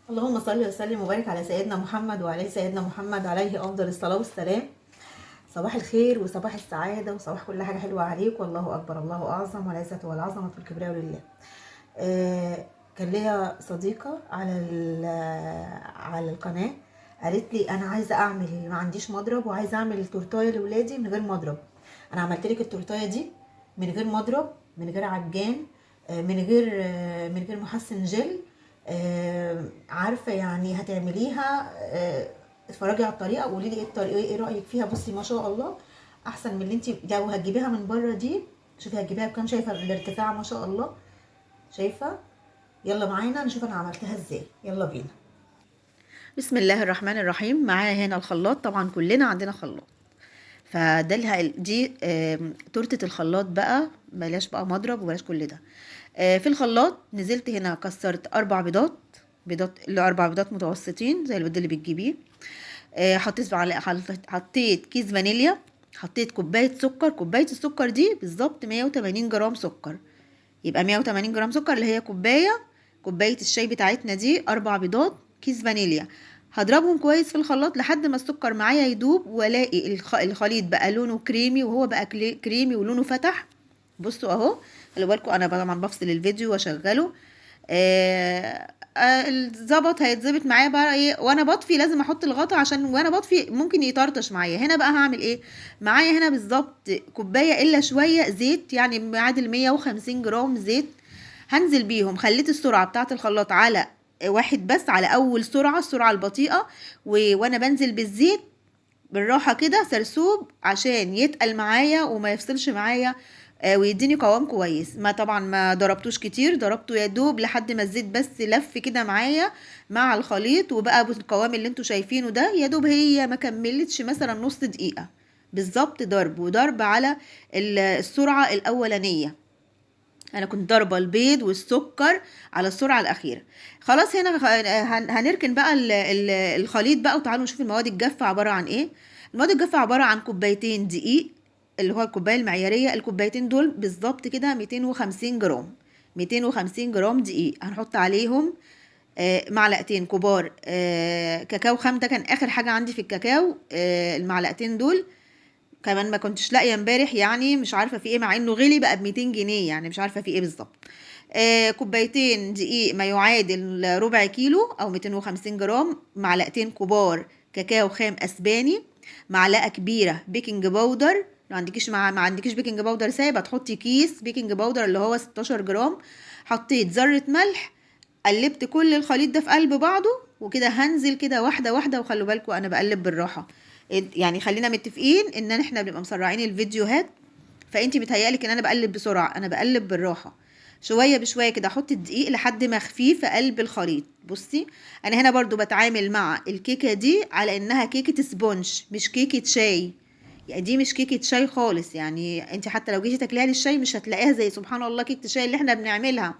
اللهم صل وسلم وبارك على سيدنا محمد وعلى سيدنا محمد عليه افضل الصلاه والسلام. صباح الخير وصباح السعاده وصباح كل حاجه حلوه عليك، والله اكبر، الله اعظم، والعزه والعظمه والكبرياء لله. كان ليا صديقه على القناه، قالت لي انا عايزه اعمل، ما عنديش مضرب وعايزه اعمل تورتايه لاولادي من غير مضرب. انا عملت لك التورتايه دي من غير مضرب، من غير عجان، من غير محسن جل. عارفه يعني هتعمليها. اتفرجي على الطريقه وقولي لي ايه الطريقه، ايه رايك فيها. بصي ما شاء الله، احسن من اللي انت لو هتجيبيها من بره دي. شوفي هتجيبيها بكام، شايفه الارتفاع ما شاء الله، شايفه. يلا معانا نشوف انا عملتها ازاي، يلا بينا. بسم الله الرحمن الرحيم. معايا هنا الخلاط، طبعا كلنا عندنا خلاط. فده دي تورته الخلاط بقى، بلاش بقى مضرب وبلاش كل ده. في الخلاط نزلت هنا كسرت 4 بيضات اللي 4 بيضات متوسطين زي البيض اللي بتجيبيه. حطيت كيس فانيليا، حطيت كوبايه سكر. كوبايه السكر دي بالظبط 180 جرام سكر، يبقى 180 جرام سكر اللي هي كوبايه الشاي بتاعتنا دي. 4 بيضات، كيس فانيليا. هضربهم كويس في الخلاط لحد ما السكر معايا يدوب، والاقي الخليط بقى لونه كريمي، وهو بقى كريمي ولونه فتح. بصوا اهو، خلي بالكم انا طبعا بفصل الفيديو واشغله. الظبط هيتظبط معايا بقى ايه وانا بطفي. لازم احط الغطا عشان وانا بطفي ممكن يطرطش معايا. هنا بقى هعمل ايه؟ معايا هنا بالظبط كوبايه الا شويه زيت، يعني معادل 150 جرام زيت. هنزل بيهم. خليت السرعه بتاعه الخلاط على واحد بس، على اول سرعه، السرعه البطيئه. وانا بنزل بالزيت بالراحه كده سرسوب عشان يتقل معايا وما يفصلش معايا. ويديني قوام كويس. ما طبعا ما ضربتوش كتير، ضربته يا دوب لحد ما الزيت بس لف كده معايا مع الخليط، وبقى بالقوام اللي انتوا شايفينه ده. يا دوب هي ما كملتش مثلا نص دقيقة بالظبط، ضرب وضرب على السرعة الأولانية. انا كنت ضاربه البيض والسكر على السرعه الاخيره. خلاص هنا هنركن بقى الخليط بقى، وتعالوا نشوف المواد الجافه عباره عن ايه. المواد الجافه عباره عن كوبايتين دقيق، اللي هو الكوبايه المعياريه. الكوبايتين دول بالظبط كده 250 جرام. 250 جرام دقيق. هنحط عليهم معلقتين كبار كاكاو خام. ده كان اخر حاجه عندي في الكاكاو، المعلقتين دول. كمان ما كنتش لاقيه امبارح، يعني مش عارفه في ايه، مع انه غلي بقى ب 200 جنيه، يعني مش عارفه في ايه بالظبط. كوبايتين دقيق ما يعادل ربع كيلو او 250 جرام. معلقتين كبار كاكاو خام اسباني. معلقه كبيره بيكنج باودر. لو عندكيش ما عندكيش بيكنج باودر سايب، هتحطي كيس بيكنج باودر اللي هو 16 جرام. حطيت ذره ملح. قلبت كل الخليط ده في قلب بعضه، وكده هنزل كده واحده واحده. وخلوا بالكم انا بقلب بالراحه، يعني خلينا متفقين ان احنا بنبقى مسرعين الفيديوهات. فانتي بتهيألك ان انا بقلب بسرعه، انا بقلب بالراحه. شويه بشويه كده احط الدقيق لحد ما اخفيه في قلب الخليط. بصي، انا هنا برضو بتعامل مع الكيكه دي على انها كيكه سبونج مش كيكه شاي. يعني دي مش كيكه شاي خالص، يعني انت حتى لو جيتي تاكليها للشاي مش هتلاقيها زي سبحان الله كيكه الشاي اللي احنا بنعملها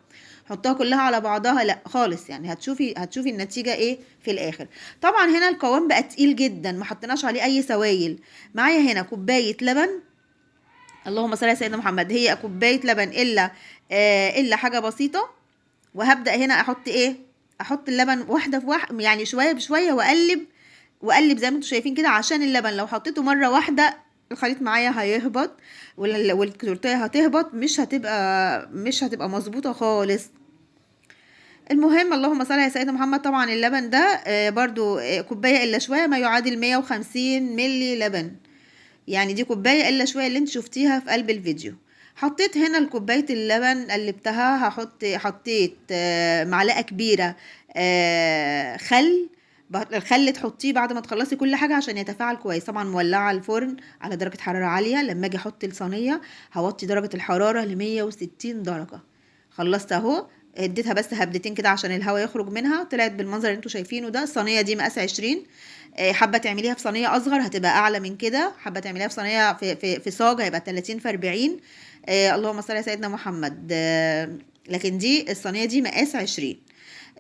حطها كلها على بعضها، لا خالص. يعني هتشوفي النتيجه ايه في الاخر. طبعا هنا القوام بقى تقيل جدا، ما حطيناش عليه اي سوائل. معايا هنا كوبايه لبن. اللهم صل على سيدنا محمد. هي كوبايه لبن الا حاجه بسيطه. وهبدا هنا احط ايه؟ احط اللبن واحده في واحده، يعني شويه بشويه، واقلب واقلب زي ما انتم شايفين كده، عشان اللبن لو حطيته مره واحده الخليط معايا هيهبط، والتورتيه هتهبط، مش هتبقى مظبوطه خالص. المهم، اللهم صل على سيدنا محمد. طبعا اللبن ده برضو كوبايه الا شويه ما يعادل 150 ملي لبن. يعني دي كوبايه الا شويه اللي انت شفتيها في قلب الفيديو. حطيت هنا الكوبايه اللبن، قلبتها. حطيت معلقه كبيره خل. الخل تحطيه بعد ما تخلصي كل حاجه عشان يتفاعل كويس. طبعا مولعه الفرن على درجه حراره عاليه. لما اجي احط الصينيه هوطي درجه الحراره ل 160 درجه. خلصت اهو. اديتها بس هبدتين كده عشان الهواء يخرج منها. طلعت بالمنظر اللي انتوا شايفينه ده. الصينيه دي مقاس 20. حابه تعمليها في صينيه اصغر هتبقى اعلى من كده. حابه تعمليها في صينيه في صاج هيبقى 30 في 40. اللهم صل على سيدنا محمد. لكن دي الصينيه دي مقاس 20.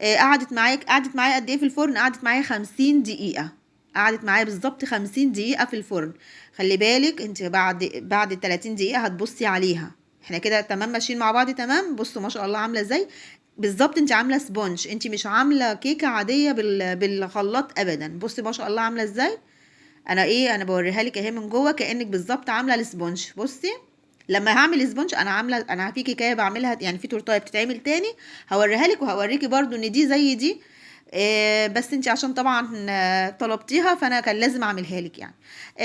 قعدت معايا قد ايه في الفرن؟ قعدت معايا 50 دقيقه. قعدت معايا بالظبط 50 دقيقه في الفرن. خلي بالك انت بعد 30 دقيقه هتبصي عليها. احنا كده تمام ماشيين مع بعض تمام. بصوا ما شاء الله عامله ازاي. بالظبط انت عامله سبونج، انت مش عامله كيكه عاديه بالخلاط ابدا. بصي ما شاء الله عامله ازاي. انا بوريها لك اهي من جوه كانك بالظبط عامله السبونج. بصي لما هعمل سبونج انا في كيكه بعملها، يعني في تورتايه بتتعمل تاني هوريها لك، وهوريكي برضو ان دي زي دي. بس انت عشان طبعا طلبتيها فانا كان لازم اعملها لك يعني.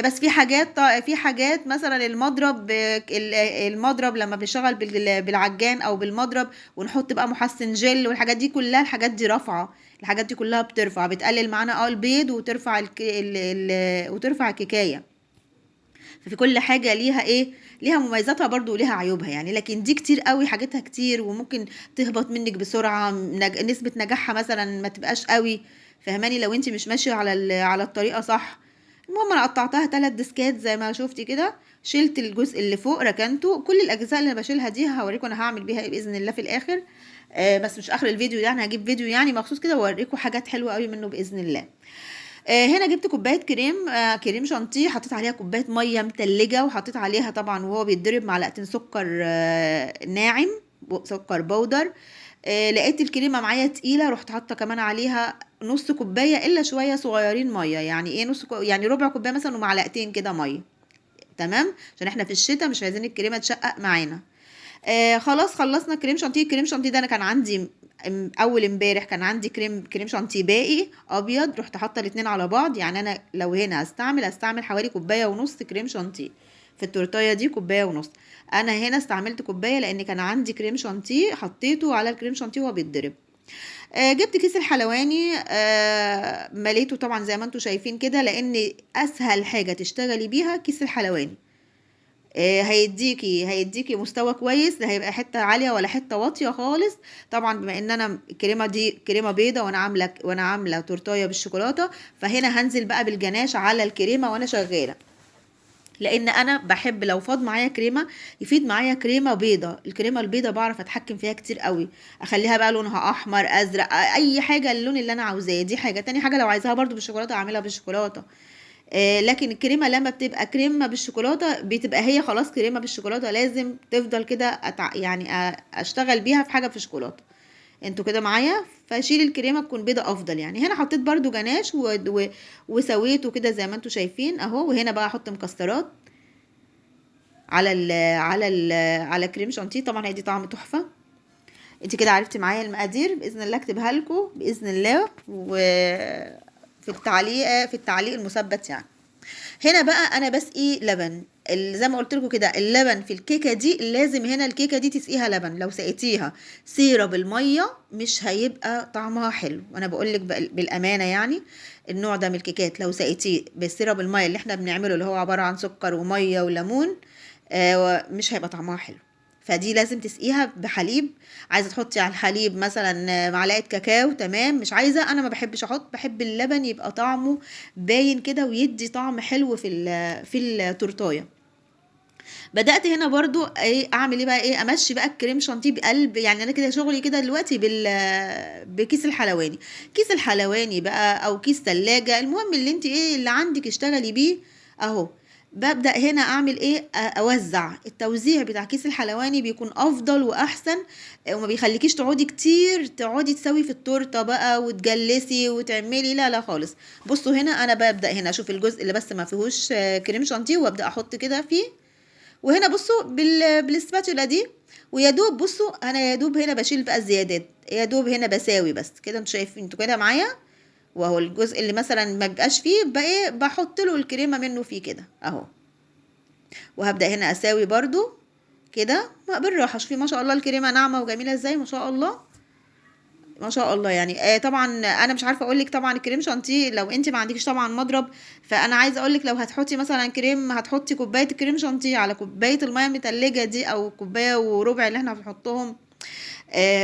بس في حاجات مثلا المضرب، المضرب لما بنشتغل بالعجان او بالمضرب ونحط بقى محسن جل والحاجات دي كلها، الحاجات دي رافعه. الحاجات دي كلها بتقلل معانا البيض وترفع وترفع الكيكايه. ففي كل حاجة ليها ايه، ليها مميزاتها برضو وليها عيوبها يعني. لكن دي كتير قوي، حاجاتها كتير وممكن تهبط منك بسرعة، نسبة نجاحها مثلا ما تبقاش قوي. فهماني لو انت مش ماشية على الطريقة صح. المهم انا قطعتها 3 ديسكات زي ما شفتي كده، شلت الجزء اللي فوق ركنته. كل الاجزاء اللي انا بشيلها دي هوريكم انا هعمل بيها ايه باذن الله في الاخر. بس مش اخر الفيديو يعني، هجيب فيديو يعني مخصوص كده واوريكم حاجات حلوه قوي منه باذن الله. هنا جبت كوبايه كريم، كريم شانتيه، حطيت عليها كوبايه ميه متلجه، وحطيت عليها طبعا وهو بيتضرب معلقتين سكر ناعم، سكر بودر. لقيت الكريمه معايا تقيله، رحت حاطه كمان عليها نص كوبايه الا شويه صغيرين ميه، يعني ايه يعني ربع كوبايه مثلا ومعلقتين كده ميه. تمام، عشان احنا في الشتاء مش عايزين الكريمه تشقق معانا. خلاص خلصنا كريم شانتيه. الكريم شانتيه ده انا كان عندي اول امبارح كان عندي كريم شانتيه باقي ابيض، رحت حاطه الاتنين على بعض. يعني انا لو هنا هستعمل حوالي كوبايه ونص كريم شانتيه في التورتايه دي، كوبايه ونص. انا هنا استعملت كوبايه لان كان عندي كريم شانتيه حطيته على الكريم شانتيه وهو بيتضرب. جبت كيس الحلواني، مليته طبعا زي ما انتم شايفين كده، لان اسهل حاجه تشتغلي بيها كيس الحلواني. هيديكي مستوى كويس، لا هيبقى حته عاليه ولا حته واطيه خالص. طبعا بما ان انا الكريمه دي كريمه بيضه، وانا عامله تورتايه بالشوكولاته، فهنا هنزل بقى بالجناش على الكريمه وانا شغاله. لان انا بحب لو فاض معايا كريمه يفيد معايا كريمه بيضه. الكريمه البيضه بعرف اتحكم فيها كتير قوي، اخليها بقى لونها احمر ازرق، اي حاجه اللون اللي انا عاوزاه. دي حاجه. تاني حاجه لو عايزاها برضو بالشوكولاته اعملها بالشوكولاته. لكن الكريمه لما بتبقى كريمه بالشوكولاته بتبقى هي خلاص كريمه بالشوكولاته، لازم تفضل كده يعني اشتغل بيها في حاجه في شوكولاته. انتوا كده معايا؟ فشيل الكريمه تكون بيضه افضل يعني. هنا حطيت برضو جناش وسويته كده زي ما انتوا شايفين اهو. وهنا بقى احط مكسرات على كريم شانتيه، طبعا هيدي طعم تحفه. انت كده عرفتي معايا المقادير باذن الله، اكتبها لكم باذن الله في التعليق المثبت يعني. هنا بقى انا بسقي لبن. زي ما قلت لكم كده، اللبن في الكيكه دي لازم، هنا الكيكه دي تسقيها لبن. لو سقيتيها سيرة بالميه مش هيبقى طعمها حلو، وانا بقول لك بالامانه يعني. النوع ده من الكيكات لو سقيتيه بالسيرة بالميه اللي احنا بنعمله، اللي هو عباره عن سكر وميه وليمون، مش هيبقى طعمها حلو. فدي لازم تسقيها بحليب. عايزه تحطي على الحليب مثلا معلقه كاكاو تمام، مش عايزه، انا ما بحبش احط، بحب اللبن يبقى طعمه باين كده ويدي طعم حلو في التورتايه. بدات هنا برضو ايه اعمل ايه بقى، ايه امشي بقى الكريم شانتيه بقلب. يعني انا كده شغلي كده دلوقتي بكيس الحلواني. كيس الحلواني بقى او كيس ثلاجه، المهم اللي انت ايه اللي عندك اشتغلي بيه اهو. ببدأ هنا اعمل ايه، اوزع. التوزيع بتاع كيس الحلواني بيكون افضل واحسن، وما بيخليكيش تقعدي كتير تقعدي تسوي في التورته بقى وتجلسي وتعملي، لا لا خالص. بصوا هنا انا ببدأ هنا اشوف الجزء اللي بس ما فيهوش كريم شانتيه، وابدأ احط كده فيه. وهنا بصوا بالسباتولا دي، ويا دوب بصوا انا يا دوب هنا بشيل بقى الزيادات، يا دوب هنا بساوي بس كده. انتوا شايفين انتوا كده معايا؟ وهو الجزء اللي مثلا ما بيبقاش فيه بقى ايه بحط له الكريمه منه فيه كده اهو. وهبدأ هنا اساوي برضو كده بالراحه. شوفي ما شاء الله الكريمه ناعمه وجميله ازاي، ما شاء الله ما شاء الله يعني. طبعا انا مش عارفه اقول لك طبعا الكريم شانتيه لو انت ما عندكيش طبعا مضرب، فانا عايزه اقول لك لو هتحطي مثلا كريم، هتحطي كوبايه كريم شانتيه على كوبايه الميه المتلجه دي، او كوبايه وربع اللي احنا بنحطهم.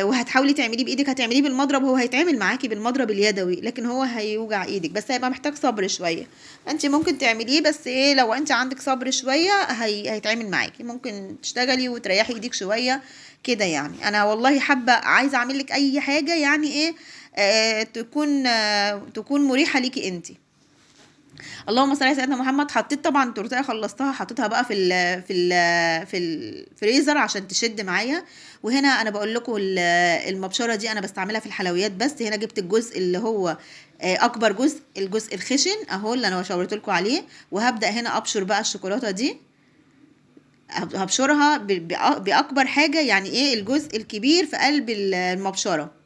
وهتحاولي تعمليه بايدك، هتعمليه بالمضرب، هو هيتعمل معاكي بالمضرب اليدوي لكن هو هيوجع ايدك، بس هيبقى محتاج صبر شويه. انت ممكن تعمليه، بس ايه لو انت عندك صبر شويه هيتعمل معاكي، ممكن تشتغلي وتريحي ايدك شويه كده يعني. انا والله حابه عايزه اعمل لك اي حاجه يعني ايه تكون مريحه ليكي انت. اللهم صل على سيدنا محمد. حطيت طبعا التورتيه خلصتها، حطيتها بقى في الفريزر عشان تشد معايا. وهنا انا بقول لكم المبشره دي انا بستعملها في الحلويات بس. هنا جبت الجزء اللي هو اكبر جزء، الجزء الخشن اهو اللي انا شاورت لكم عليه. وهبدا هنا ابشر بقى الشوكولاته دي، هبشرها باكبر حاجه، يعني ايه الجزء الكبير في قلب المبشره.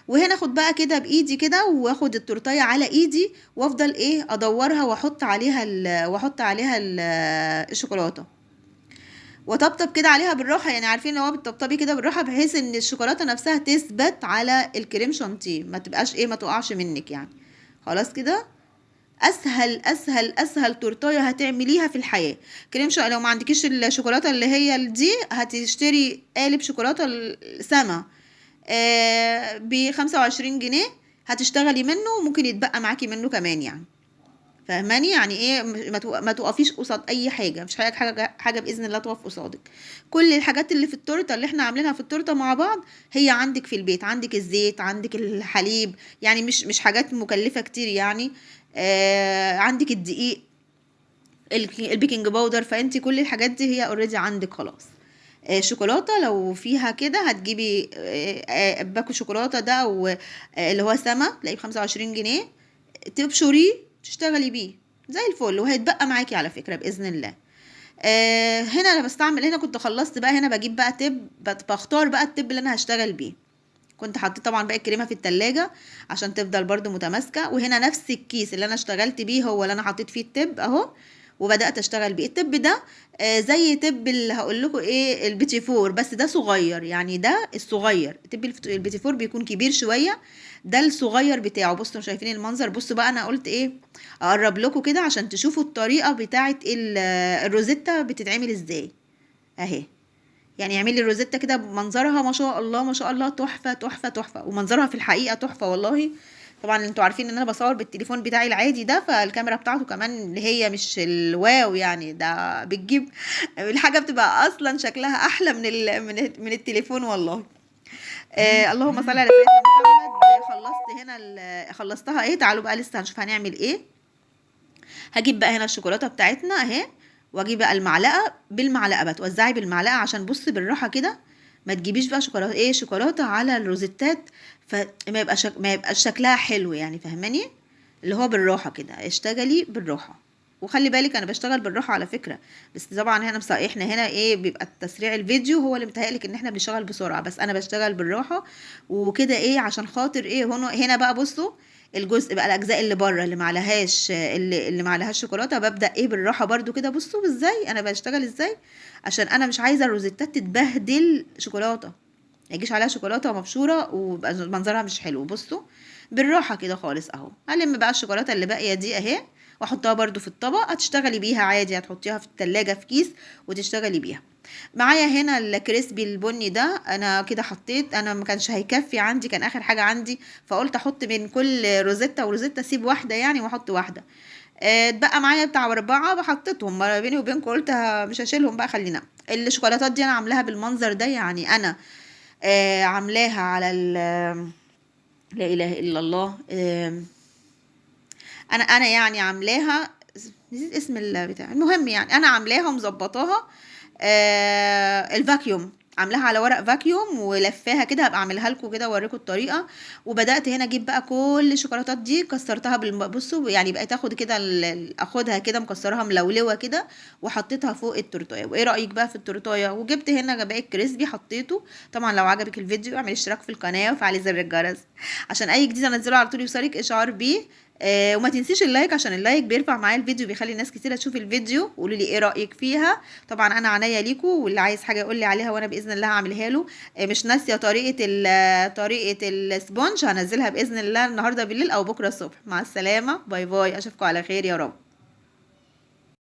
وهنا اخد بقى كده بايدي كده، واخد التورتيه على ايدي، وافضل ايه ادورها واحط عليها الشوكولاته، وطبطب كده عليها بالراحه. يعني عارفين لو هو بتطبطبي كده بالراحه، بحيث ان الشوكولاته نفسها تثبت على الكريم شانتيه، ما تبقاش ايه، ما تقعش منك يعني. خلاص كده. اسهل اسهل اسهل تورتايه هتعمليها في الحياه. لو ما عندكيش الشوكولاته اللي هي دي، هتشتري قالب شوكولاته سما ب25 جنيه، هتشتغلي منه وممكن يتبقى معاكي منه كمان يعني. فاهماني يعني ايه؟ ما توقفيش قصاد اي حاجه، مش حاجه باذن الله تقف قصادك. كل الحاجات اللي في التورته اللي احنا عاملينها في التورته مع بعض هي عندك في البيت. عندك الزيت، عندك الحليب، يعني مش حاجات مكلفه كتير يعني. عندك الدقيق، البيكنج باودر. فانت كل الحاجات دي هي اوريدي عندك خلاص. شوكولاته لو فيها كده هتجيبي باكو شوكولاته ده، او اللي هو سما، تلاقيه ب25 جنيه، تبشريه تشتغلي بيه زي الفل، وهيتبقى معاكي على فكره باذن الله. هنا انا بستعمل، هنا كنت خلصت بقى، هنا بجيب بقى تب، بختار بقى التب اللي انا هشتغل بيه. كنت حطيت طبعا باقي الكريمه في التلاجة عشان تفضل برضو متماسكه. وهنا نفس الكيس اللي انا اشتغلت بيه هو اللي انا حطيت فيه التب اهو، وبدات اشتغل بيه. التب ده زي تب اللي هقول لكم ايه، البيتي فور، بس ده صغير يعني. ده الصغير، تب البيتي فور بيكون كبير شويه، ده الصغير بتاعه. بصوا شايفين المنظر؟ بصوا بقى، انا قلت ايه اقرب لكم كده عشان تشوفوا الطريقه بتاعه الروزيتا بتتعمل ازاي اهي. يعني اعملي الروزيتا كده بمنظرها، ما شاء الله ما شاء الله، تحفه تحفه تحفه، ومنظرها في الحقيقه تحفه والله. طبعا انتوا عارفين ان انا بصور بالتليفون بتاعي العادي ده، فالكاميرا بتاعته كمان اللي هي مش الواو يعني، ده بتجيب الحاجه بتبقى اصلا شكلها احلى من التليفون والله. اللهم صل على سيدنا محمد. خلصت هنا خلصتها ايه. تعالوا بقى لسه هنشوف هنعمل ايه. هجيب بقى هنا الشوكولاته بتاعتنا اهي، واجيب بقى المعلقه، بالمعلقه بقى توزعي بالمعلقه، عشان بصي بالراحه كده، ما تجيبيش بقى شوكولاته على الروزيتات، فما ما يبقاش شكلها حلو يعني. فاهماني؟ اللي هو بالراحه كده، اشتغلي بالراحه. وخلي بالك انا بشتغل بالراحه على فكره، بس طبعا هنا احنا هنا ايه، بيبقى تسريع الفيديو هو اللي متهيألك ان احنا بنشتغل بسرعه، بس انا بشتغل بالراحه وكده ايه، عشان خاطر ايه. هنا بقى بصوا الجزء بقى، الاجزاء اللي بره اللي معلهاش، اللي معلهاش شوكولاته، ببدا ايه بالراحه برضو كده. بصوا ازاي انا بشتغل ازاي، عشان انا مش عايزه الروزيتات تتبهدل شوكولاته، ما يجيش عليها شوكولاته مبشوره ويبقى منظرها مش حلو. بصوا بالراحه كده خالص اهو. هلم بقى الشوكولاته اللي باقيه دي اهي، واحطها برضو في الطبق. هتشتغلي بيها عادي، هتحطيها في التلاجة في كيس وتشتغلي بيها. معايا هنا الكريسبي البني ده، انا كده حطيت، انا ما كانش هيكفي عندي، كان اخر حاجه عندي، فقلت احط بين كل روزيتا وروزيتا اسيب واحده يعني، واحط واحده. اتبقى معايا بتاع 4 بحطيتهم ما بيني وبينكم، قلت مش هشيلهم بقى، خلينا. الشوكولاتات دي انا عاملاها بالمنظر ده يعني. انا عاملاها على لا اله الا الله. انا يعني عاملاها، نسيت اسم البتاع، المهم يعني انا عاملاها ومظبطاها. الفاكيوم، عاملاها على ورق فاكيوم ولفاها كده، هبقى اعملها لكم كده واوريكم الطريقه. وبدات هنا اجيب بقى كل الشوكولاتات دي، كسرتها بصوا يعني، بقيت اخد كده اخدها كده مكسرها ملولوه كده، وحطيتها فوق التورتايه. وايه رايك بقى في التورتايه؟ وجبت هنا باقي الكريسبي حطيته. طبعا لو عجبك الفيديو اعمل اشتراك في القناه وفعلي زر الجرس عشان اي جديد انزله على طول يوصلك اشعار بيه. وما تنسيش اللايك، عشان اللايك بيرفع معايا الفيديو، بيخلي ناس كتيره تشوف الفيديو. وقولوا لي ايه رايك فيها. طبعا انا عينيا ليكم، واللي عايز حاجه يقول لي عليها وانا باذن الله هعملها له. مش ناسيه طريقه السبونج، هنزلها باذن الله النهارده بالليل او بكره الصبح. مع السلامه، باي باي، اشوفكم على خير يا رب.